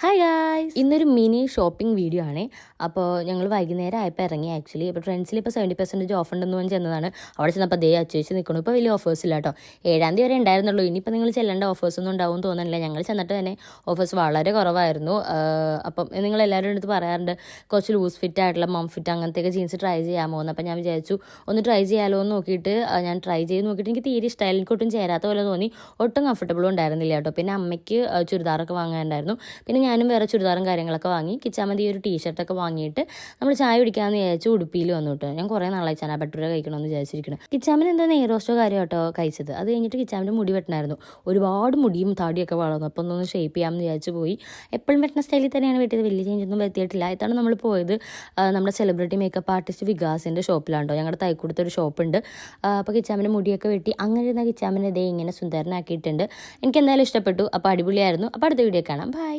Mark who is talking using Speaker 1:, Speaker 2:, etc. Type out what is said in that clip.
Speaker 1: Hi guys, ഇന്നൊരു mini shopping video ആണ്. അപ്പോൾ ഞങ്ങൾ വൈകുന്നേരം ആയപ്പോൾ ഇറങ്ങി. ആക്ച്വലി ഇപ്പോൾ ട്രെൻഡ്സിൽ ഇപ്പോൾ 70% ഓഫ് ഉണ്ടെന്ന് പറഞ്ഞ് ചെന്നതാണ്. അവിടെ ചെന്നപ്പോൾ അതേ അച്ചേച്ച് നിൽക്കണം. ഇപ്പോൾ വലിയ ഓഫേഴ്സ് ഇല്ല കേട്ടോ. 7-ാം തീയതി വരെ ഉണ്ടായിരുന്നുള്ളൂ. ഇനിയിപ്പോൾ നിങ്ങൾ ചെല്ലേണ്ട ഓഫേഴ്സൊന്നും ഉണ്ടാവും തോന്നുന്നില്ല. ഞങ്ങൾ ചെന്നിട്ട് തന്നെ ഓഫേഴ്സ് വളരെ കുറവായിരുന്നു. അപ്പം നിങ്ങൾ എല്ലാവരും അടുത്ത് പറയാറുണ്ട് കുറച്ച് ലൂസ് ഫിറ്റ് ആയിട്ടുള്ള മം ഫിറ്റ് അങ്ങനത്തെയൊക്കെ ജീൻസ് ട്രൈ ചെയ്യാമോ എന്ന്. അപ്പോൾ ഞാൻ വിചാരിച്ചു ഒന്ന് ട്രൈ ചെയ്യാമല്ലോ എന്ന് നോക്കിയിട്ട് ഞാൻ ട്രൈ ചെയ്ത് നോക്കിയിട്ട് എനിക്ക് തീരെ ഇഷ്ടമായില്ല. എനിക്ക് ഒട്ടും ചേരാത്ത പോലെ തോന്നി. ഒട്ടും കംഫർട്ടബിളും ഉണ്ടായിരുന്നില്ല കേട്ടോ. പിന്നെ അമ്മയ്ക്ക് ചുരിദാറൊക്കെ വാങ്ങാനുണ്ടായിരുന്നു. പിന്നെ ഞാനും വേറെ ചുരിദാറും കാര്യങ്ങളൊക്കെ വാങ്ങി. കിച്ചാമതി ഒരു ടീഷർട്ടൊക്കെ വാങ്ങിയിട്ട് നമ്മൾ ചായ കുടിക്കാമെന്ന് വിചാരിച്ചു ഉടുപ്പിയിൽ വന്നു കേട്ടോ. ഞാൻ കുറേ നാളായി ചാന ഭട്ടൂര കഴിക്കണമെന്ന് വിചാരിച്ചിരിക്കണം. കിച്ചാമൻ എന്താ നെയ്റോസ്റ്റോ കാര്യം കേട്ടോ കഴിച്ചത്. അത് കഴിഞ്ഞിട്ട് കിച്ചാമിൻ്റെ മുടി വെട്ടണമായിരുന്നു. ഒരുപാട് മുടിയും താടിയൊക്കെ വളർന്നു. അപ്പോൾ ഒന്നൊന്ന് ഷേപ്പ് ചെയ്യാമെന്ന് വിചാരിച്ചു പോയി. എപ്പോഴും വെട്ടുന്ന സ്റ്റൈലിൽ തന്നെയാണ് വെട്ടിയത്. വലിയ ചേഞ്ചൊന്നും വരുത്തിയിട്ടില്ല. ഇതാണ് നമ്മൾ പോയത് നമ്മുടെ സെലിബ്രിറ്റി മേക്കപ്പ് ആർട്ടിസ്റ്റ് വികാസിൻ്റെ ഷോപ്പിലാണ് കേട്ടോ. ഞങ്ങളുടെ തൈക്കൂടത്തൊരു ഷോപ്പുണ്ട്. അപ്പോൾ കിച്ചാമിൻ്റെ മുടിയൊക്കെ വെട്ടി അങ്ങനെ ഇരുന്ന കിച്ചാമിനെ ഇതേ ഇങ്ങനെ സുന്ദരനാക്കിയിട്ടുണ്ട്. എനിക്ക് എന്തായാലും ഇഷ്ടപ്പെട്ടു. അപ്പോൾ അടിപൊളിയായിരുന്നു. അപ്പോൾ അടുത്ത വീഡിയോ കാണാം. ബൈ.